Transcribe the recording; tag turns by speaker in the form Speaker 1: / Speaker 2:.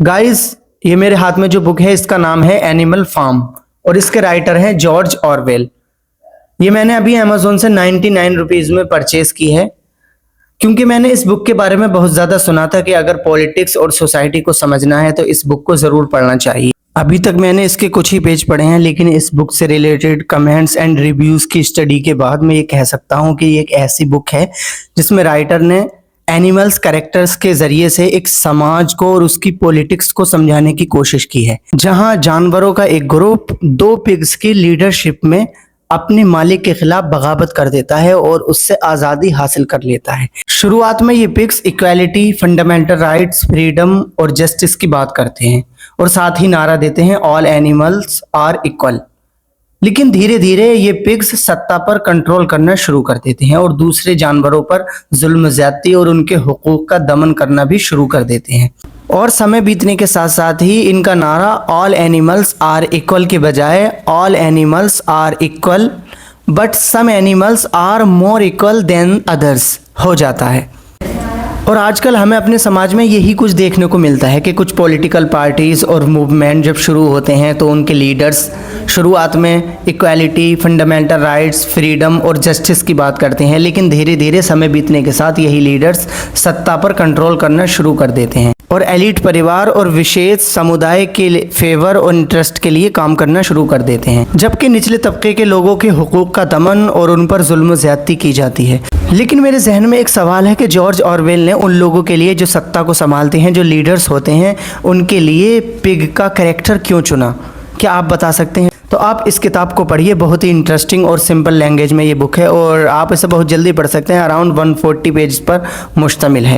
Speaker 1: Guys, ये मेरे हाथ में जो बुक है इसका नाम है एनिमल फार्म और इसके राइटर हैं जॉर्ज ऑरवेल। ये मैंने अभी अमेजोन से 99 रुपीज में परचेज की है, क्योंकि मैंने इस बुक के बारे में बहुत ज़्यादा सुना था कि अगर पॉलिटिक्स और सोसाइटी को समझना है तो इस बुक को ज़रूर पढ़ना चाहिए। अभी तक मैंने इसके कुछ ही पेज पढ़े हैं, लेकिन इस बुक से रिलेटेड कमेंट्स एंड रिव्यूज़ की स्टडी के बाद मैं ये कह सकता हूँ कि ये एक ऐसी बुक है जिसमें राइटर ने एनिमल्स कैरेक्टर्स के जरिए से एक समाज को और उसकी पॉलिटिक्स को समझाने की कोशिश की है, जहां जानवरों का एक ग्रुप 2 पिग्स की लीडरशिप में अपने मालिक के खिलाफ बगावत कर देता है और उससे आज़ादी हासिल कर लेता है। शुरुआत में ये pigs equality, fundamental rights, freedom और जस्टिस की बात करते हैं और साथ ही नारा देते हैं ऑल एनिमल्स आर इक्वल। लेकिन धीरे धीरे ये पिग्स सत्ता पर कंट्रोल करना शुरू कर देते हैं और दूसरे जानवरों पर जुल्म ज्यादती और उनके हुकूक का दमन करना भी शुरू कर देते हैं। और समय बीतने के साथ साथ ही इनका नारा ऑल एनिमल्स आर इक्वल के बजाय all animals are equal but some animals are more equal than others हो जाता है। और आजकल हमें अपने समाज में यही कुछ देखने को मिलता है कि कुछ पॉलिटिकल पार्टीज़ और मूवमेंट जब शुरू होते हैं तो उनके लीडर्स शुरुआत में इक्वालिटी, फंडामेंटल राइट्स, फ्रीडम और जस्टिस की बात करते हैं, लेकिन धीरे धीरे समय बीतने के साथ यही लीडर्स सत्ता पर कंट्रोल करना शुरू कर देते हैं और एलिट परिवार और विशेष समुदाय के फेवर और इंटरेस्ट के लिए काम करना शुरू कर देते हैं, जबकि निचले तबके के लोगों के हुकूक का दमन और उन पर जुल्म ज़्यादती की जाती है। लेकिन मेरे जहन में एक सवाल है कि जॉर्ज ऑरवेल ने उन लोगों के लिए जो सत्ता को संभालते हैं, जो लीडर्स होते हैं, उनके लिए पिग का कैरेक्टर क्यों चुना? क्या आप बता सकते हैं? तो आप इस किताब को पढ़िए, बहुत ही इंटरेस्टिंग और सिंपल लैंग्वेज में ये बुक है और आप इसे बहुत जल्दी पढ़ सकते हैं। अराउंड 140 पेज पर मुश्तमिल है।